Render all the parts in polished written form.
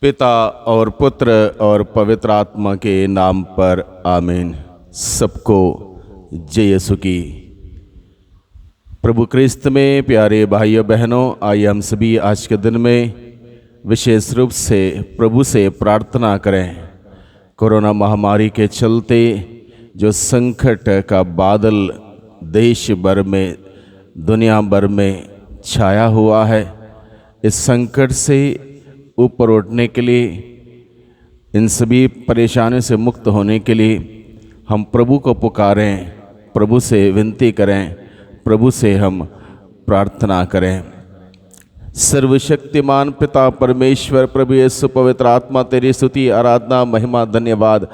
पिता और पुत्र और पवित्र आत्मा के नाम पर आमीन। सबको जय यीशु की। प्रभु क्रिस्त में प्यारे भाइयों बहनों, आइए हम सभी आज के दिन में विशेष रूप से प्रभु से प्रार्थना करें। कोरोना महामारी के चलते जो संकट का बादल देश भर में, दुनिया भर में छाया हुआ है, इस संकट से ऊपर उठने के लिए, इन सभी परेशानियों से मुक्त होने के लिए हम प्रभु को पुकारें, प्रभु से विनती करें, प्रभु से हम प्रार्थना करें। सर्वशक्तिमान पिता परमेश्वर, प्रभु यीशु पवित्र आत्मा, तेरी स्तुति, आराधना, महिमा, धन्यवाद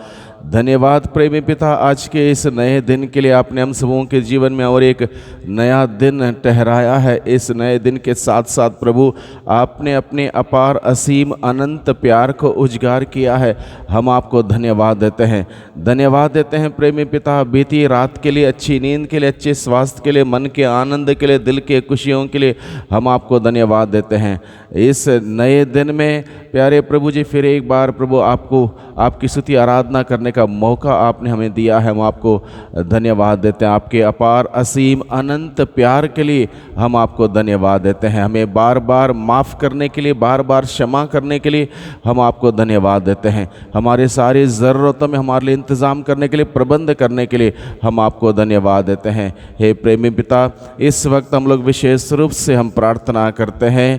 धन्यवाद प्रेमी पिता, आज के इस नए दिन के लिए आपने हम सबों के जीवन में और एक नया दिन ठहराया है। इस नए दिन के साथ साथ प्रभु आपने अपने अपार असीम अनंत प्यार को उजागर किया है। हम आपको धन्यवाद देते हैं, धन्यवाद देते हैं प्रेमी पिता, बीती रात के लिए, अच्छी नींद के लिए, अच्छे स्वास्थ्य के लिए, मन के आनंद के लिए, दिल के खुशियों के लिए हम आपको धन्यवाद देते हैं। इस नए दिन में प्यारे प्रभु जी फिर एक बार प्रभु आपको आपकी स्तुति आराधना करने का मौका आपने हमें दिया है। हम आपको धन्यवाद देते हैं। आपके अपार असीम अनंत प्यार के लिए हम आपको धन्यवाद देते हैं। हमें बार बार माफ़ करने के लिए, बार बार क्षमा करने के लिए हम आपको धन्यवाद देते हैं। हमारे सारी ज़रूरतों में हमारे लिए इंतज़ाम करने के लिए, प्रबंध करने के लिए हम आपको धन्यवाद देते हैं। हे प्रेमी पिता, इस वक्त हम लोग विशेष रूप से हम प्रार्थना करते हैं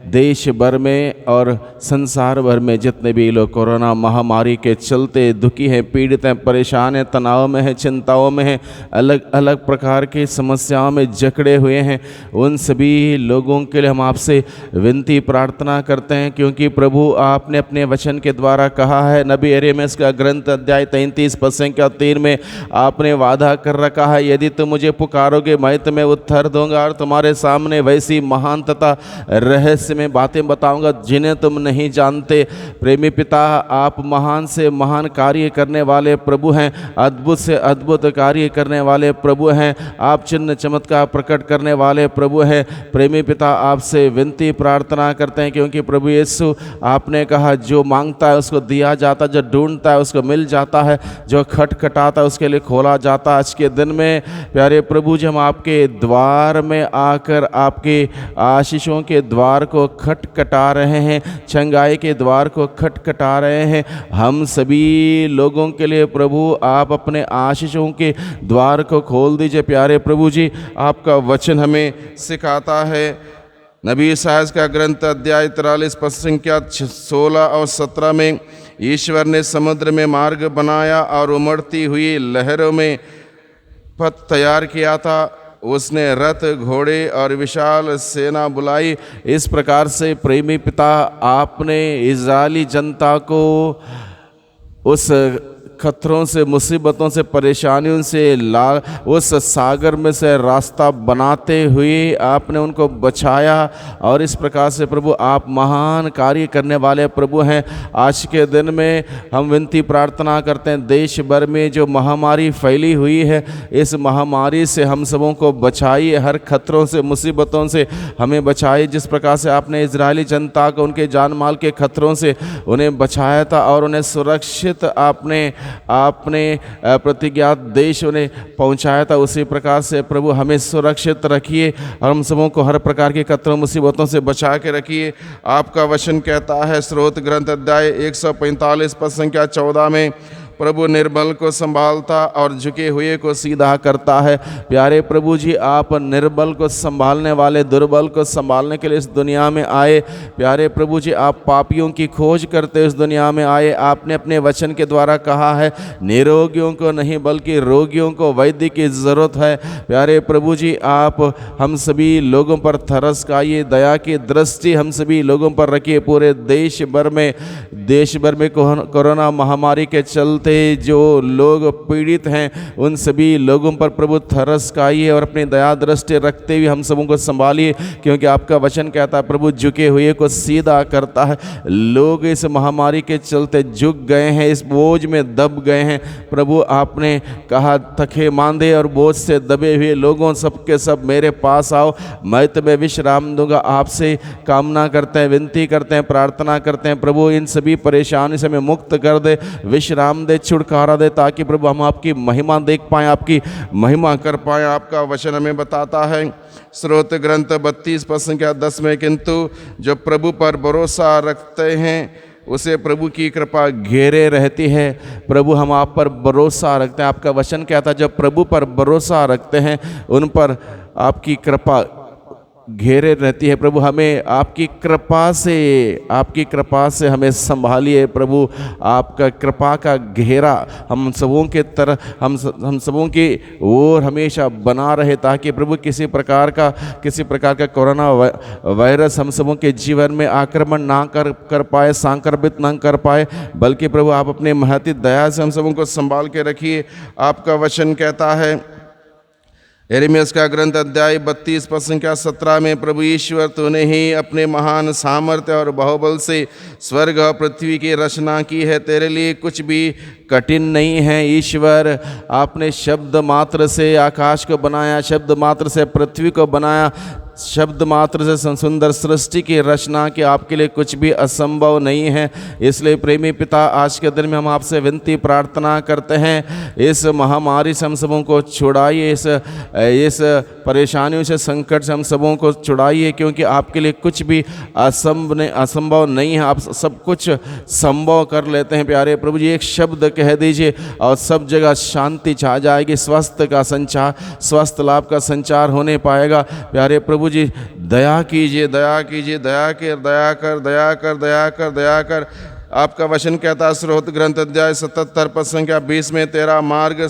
देश भर में और संसार भर में जितने भी लोग कोरोना महामारी के चलते दुखी हैं, पीड़ित हैं, परेशान हैं, तनाव में हैं, चिंताओं में हैं, अलग अलग प्रकार की समस्याओं में जकड़े हुए हैं, उन सभी लोगों के लिए हम आपसे विनती प्रार्थना करते हैं। क्योंकि प्रभु आपने अपने वचन के द्वारा कहा है, नबी यिर्मयाह का ग्रंथ अध्याय 33 पद संख्या 3 में आपने वादा कर रखा है, यदि तुम मुझे पुकारोगे मैं तुम्हें उत्तर दूंगा और तुम्हारे सामने वैसी महान तथा रहस्य में बातें बताऊंगा जिन्हें तुम नहीं जानते। प्रेमी पिता, आप महान से महान कार्य करने वाले प्रभु हैं, अद्भुत से अद्भुत कार्य करने वाले प्रभु हैं, आप चिन्ह चमत्कार प्रकट करने वाले प्रभु हैं। प्रेमी पिता, आपसे विनती प्रार्थना करते हैं, क्योंकि प्रभु यीशु आपने कहा जो मांगता है उसको दिया जाता है, जो ढूंढता है उसको मिल जाता है, जो खटखटाता है उसके लिए खोला जाता है। आज के दिन में प्यारे प्रभु जी हम आपके द्वार में आकर आपके आशीषों के द्वार को खटखटा रहे हैं, चंगाई के द्वार को खटखटा रहे हैं। हम सभी लोगों के लिए प्रभु आप अपने आशीषों के द्वार को खोल दीजिए। प्यारे प्रभु जी, आपका वचन हमें सिखाता है, नबी यशायाह का ग्रंथ अध्याय 43 पद संख्या 16 और 17 में, ईश्वर ने समुद्र में मार्ग बनाया और उमड़ती हुई लहरों में पथ तैयार किया था। उसने रथ, घोड़े और विशाल सेना बुलाई। इस प्रकार से प्रेमी पिता आपने इज़राइली जनता को उस खतरों से, मुसीबतों से, परेशानियों से उस सागर में से रास्ता बनाते हुए आपने उनको बचाया। और इस प्रकार से प्रभु आप महान कार्य करने वाले प्रभु हैं। आज के दिन में हम विनती प्रार्थना करते हैं, देश भर में जो महामारी फैली हुई है, इस महामारी से हम सबों को बचाइए, हर खतरों से, मुसीबतों से हमें बचाइए। जिस प्रकार से आपने इजरायली जनता को उनके जान माल के खतरों से उन्हें बचाया था और उन्हें सुरक्षित आपने प्रतिज्ञात देश उन्हें पहुंचाया था, उसी प्रकार से प्रभु हमें सुरक्षित रखिए और हम सबों को हर प्रकार की खतरों मुसीबतों से बचा के रखिए। आपका वचन कहता है, स्रोत ग्रंथ अध्याय 145 पद संख्या 14 में, प्रभु निर्बल को संभालता और झुके हुए को सीधा करता है। प्यारे प्रभु जी, आप निर्बल को संभालने वाले, दुर्बल को संभालने के लिए इस दुनिया में आए। प्यारे प्रभु जी, आप पापियों की खोज करते इस दुनिया में आए। आपने अपने वचन के द्वारा कहा है, निरोगियों को नहीं बल्कि रोगियों को वैद्य की ज़रूरत है। प्यारे प्रभु जी, आप हम सभी लोगों पर तरस खाइए, दया की दृष्टि हम सभी लोगों पर रखिए। पूरे देश भर में कोरोना महामारी के चलते चलते जो लोग पीड़ित हैं उन सभी लोगों पर प्रभु तरस खाइए और अपनी दया दृष्टि रखते हुए हम सबों को संभालिए, क्योंकि आपका वचन कहता है प्रभु झुके हुए को सीधा करता है। लोग इस महामारी के चलते झुक गए हैं, इस बोझ में दब गए हैं। प्रभु आपने कहा थके मांदे और बोझ से दबे हुए लोगों सबके सब मेरे पास आओ, मैं तुम्हें विश्राम दूंगा। आपसे कामना करते हैं, विनती करते हैं, प्रार्थना करते हैं प्रभु इन सभी परेशानी से हमें मुक्त कर दे, विश्राम दे, छुटकारा दे, ताकि प्रभु हम आपकी महिमा देख पाएँ, आपकी महिमा कर पाएँ। आपका वचन हमें बताता है स्रोत ग्रंथ 32 पद संख्या 10 में, किंतु जो प्रभु पर भरोसा रखते हैं उसे प्रभु की कृपा घेरे रहती है। प्रभु हम आप पर भरोसा रखते हैं, आपका वचन कहता है जब प्रभु पर भरोसा रखते हैं उन पर आपकी कृपा घेरे रहती है। प्रभु हमें आपकी कृपा से हमें संभालिए प्रभु। आपका कृपा का घेरा हम सबों के तरह हम सबों की ओर हमेशा बना रहे, ताकि प्रभु किसी प्रकार का कोरोना वायरस हम सबों के जीवन में आक्रमण ना कर पाए, संक्रमित ना कर पाए, बल्कि प्रभु आप अपने महती दया से हम सबों को संभाल के रखिए। आपका वचन कहता है यिर्मयाह का ग्रंथ अध्याय 32 पद संख्या 17 में, प्रभु ईश्वर तूने ही अपने महान सामर्थ्य और बाहुबल से स्वर्ग और पृथ्वी की रचना की है, तेरे लिए कुछ भी कठिन नहीं है। ईश्वर आपने शब्द मात्र से आकाश को बनाया, शब्द मात्र से पृथ्वी को बनाया, शब्द मात्र से सुंदर सृष्टि की रचना की आपके लिए कुछ भी असंभव नहीं है। इसलिए प्रेमी पिता आज के दिन में हम आपसे विनती प्रार्थना करते हैं, इस महामारी से हम सबों को छुड़ाइए, इस परेशानियों से, संकट से हम सबों को छुड़ाइए, क्योंकि आपके लिए कुछ भी असंभव नहीं है। आप सब कुछ संभव कर लेते हैं। प्यारे प्रभु जी एक शब्द कह दीजिए और सब जगह शांति छा जाएगी, स्वस्थ लाभ का संचार होने पाएगा। प्यारे प्रभु जी दया कीजिए, दया कीजिए, दया कर। आपका वचन कहता है स्रोत ग्रंथ अध्याय 77 पद संख्या 20 में, तेरा मार्ग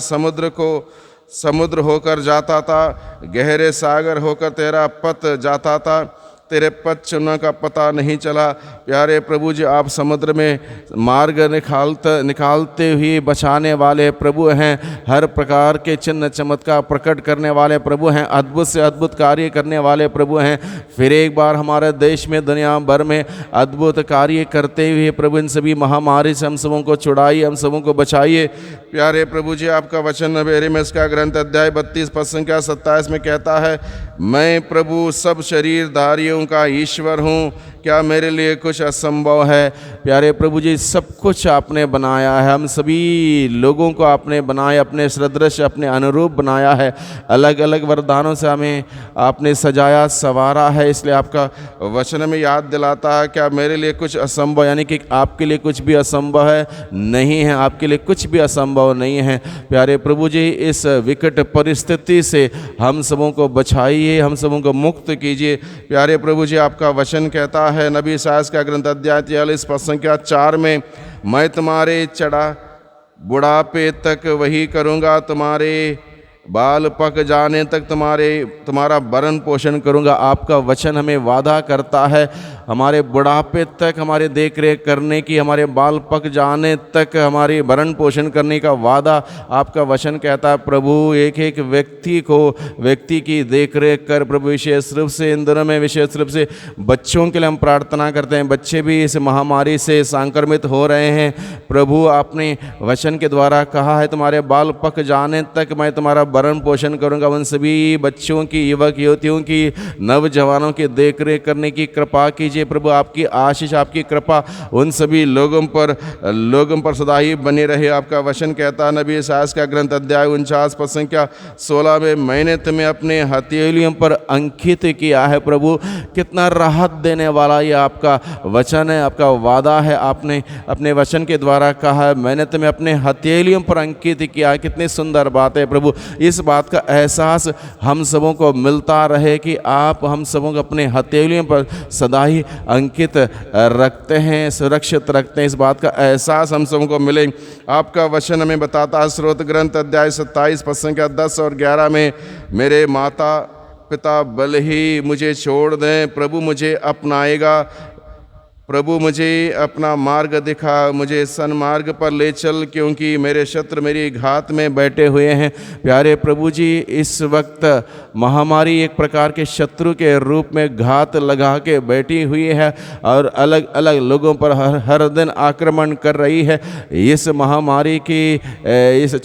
समुद्र होकर जाता था, गहरे सागर होकर तेरा पथ जाता था, तेरे पथ चुनने का पता नहीं चला। प्यारे प्रभु जी आप समुद्र में मार्ग निकालते हुए बचाने वाले प्रभु हैं, हर प्रकार के चिन्ह चमत्कार प्रकट करने वाले प्रभु हैं, अद्भुत से अद्भुत कार्य करने वाले प्रभु हैं। फिर एक बार हमारे देश में, दुनिया भर में अद्भुत कार्य करते हुए प्रभु इन सभी महामारी से हम सबों को छुड़ाइए, हम सबों को बचाइए। प्यारे प्रभु जी आपका वचन यिर्मयाह का ग्रंथ अध्याय 32 पद संख्या 27 में कहता है, मैं प्रभु सब शरीरधारियों का ईश्वर हूँ, क्या मेरे लिए कुछ असंभव है। प्यारे प्रभु जी सब कुछ आपने बनाया है, हम सभी लोगों को आपने बनाया, अपने सदृश अपने अनुरूप बनाया है, अलग अलग वरदानों से हमें आपने सजाया संवारा है। इसलिए आपका वचन में याद दिलाता है क्या मेरे लिए कुछ असंभव, यानी कि आपके लिए कुछ भी असंभव है नहीं है, आपके लिए कुछ भी असंभव नहीं है। प्यारे प्रभु जी इस विकट परिस्थिति से हम सबों को बचाइए, हम सबों को मुक्त कीजिए। प्यारे प्रभु जी आपका वचन कहता है नबी इसायाह का ग्रंथ अध्याय 43 पद संख्या 4 में, मैं तुम्हारे चढ़ा बुढ़ापे तक वही करूँगा, तुम्हारे बाल पक जाने तक तुम्हारा भरण पोषण करूँगा। आपका वचन हमें वादा करता है हमारे बुढ़ापे तक हमारे देख रेख करने की, हमारे बाल पक जाने तक हमारी भरण पोषण करने का वादा आपका वचन कहता है। प्रभु एक एक व्यक्ति की देख रेख कर प्रभु, विशेष रूप से इन दिनों में विशेष रूप से बच्चों के लिए हम प्रार्थना करते हैं, बच्चे भी इस महामारी से संक्रमित हो रहे हैं। प्रभु आपने वचन के द्वारा कहा है तुम्हारे बाल पक जाने तक मैं तुम्हारा भरण पोषण करूंगा। उन सभी बच्चों की, युवक युवतियों की, नवजवानों की देख रेख करने की कृपा कीजिए प्रभु। आपकी आशीष, आपकी कृपा उन सभी लोगों पर सदा ही बनी रहे। आपका वचन कहता है नबी इसायाह का ग्रंथ अध्याय 49 पद संख्या 16 में, मैंने तुम्हें अपने हथेलियों पर अंकित किया है। प्रभु कितना राहत देने वाला ये आपका वचन है, आपका वादा है। आपने अपने वचन के द्वारा कहा है मैंने तुम्हें अपने हथेलियों पर अंकित किया है। कितनी सुंदर बात है प्रभु। इस बात का एहसास हम सबों को मिलता रहे कि आप हम सबों को अपने हथेलियों पर सदा ही अंकित रखते हैं, सुरक्षित रखते हैं। इस बात का एहसास हम सबों को मिले। आपका वचन हमें बताता है स्रोत ग्रंथ अध्याय 27 पद संख्या 10 और 11 में, मेरे माता पिता भले ही मुझे छोड़ दें, प्रभु मुझे अपनाएगा, प्रभु मुझे अपना मार्ग दिखा, मुझे सन्मार्ग पर ले चल, क्योंकि मेरे शत्रु मेरी घात में बैठे हुए हैं। प्यारे प्रभु जी, इस वक्त महामारी एक प्रकार के शत्रु के रूप में घात लगा के बैठी हुई है और अलग अलग लोगों पर हर दिन आक्रमण कर रही है। इस महामारी की इस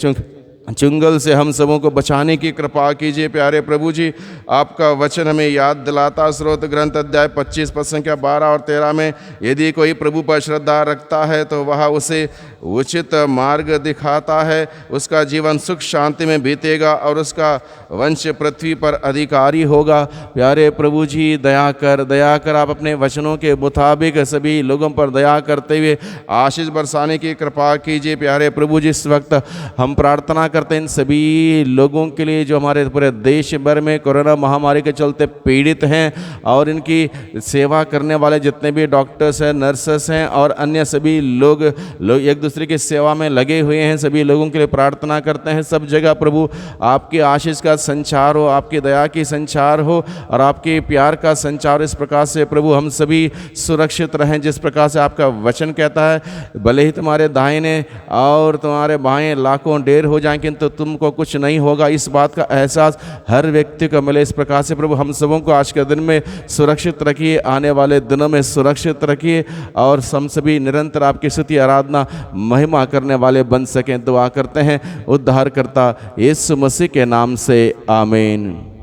चुंगल से हम सबों को बचाने की कृपा कीजिए। प्यारे प्रभु जी, आपका वचन हमें याद दिलाता, स्रोत ग्रंथ अध्याय 25 पद संख्या 12 और 13 में, यदि कोई प्रभु पर श्रद्धा रखता है तो वह उसे उचित मार्ग दिखाता है, उसका जीवन सुख शांति में बीतेगा और उसका वंश पृथ्वी पर अधिकारी होगा। प्यारे प्रभु जी, दया कर आप अपने वचनों के मुताबिक सभी लोगों पर दया करते हुए आशीष बरसाने की कृपा कीजिए। प्यारे प्रभु जी, इस वक्त हम प्रार्थना करते हैं इन सभी लोगों के लिए जो हमारे पूरे देश भर में कोरोना महामारी के चलते पीड़ित हैं, और इनकी सेवा करने वाले जितने भी डॉक्टर्स हैं, नर्सेस हैं और अन्य सभी लोग एक दूसरे की सेवा में लगे हुए हैं, सभी लोगों के लिए प्रार्थना करते हैं। सब जगह प्रभु आपकी आशीष का संचार हो, आपकी दया की संचार हो और आपके प्यार का संचार। इस प्रकार से प्रभु हम सभी सुरक्षित रहें, जिस प्रकार से आपका वचन कहता है, भले ही तुम्हारे दाहिने और तुम्हारे बाएं लाखों ढेर हो जाएं किंतु तुमको कुछ नहीं होगा। इस बात का एहसास हर व्यक्ति को मिले। इस प्रकार से प्रभु हम सबों को आज के दिन में सुरक्षित रखिए, आने वाले दिनों में सुरक्षित रखिए और हम सभी निरंतर आपकी स्तुति आराधना महिमा करने वाले बन सकें। दुआ करते हैं उद्धारकर्ता यीशु मसीह के नाम से, आमीन।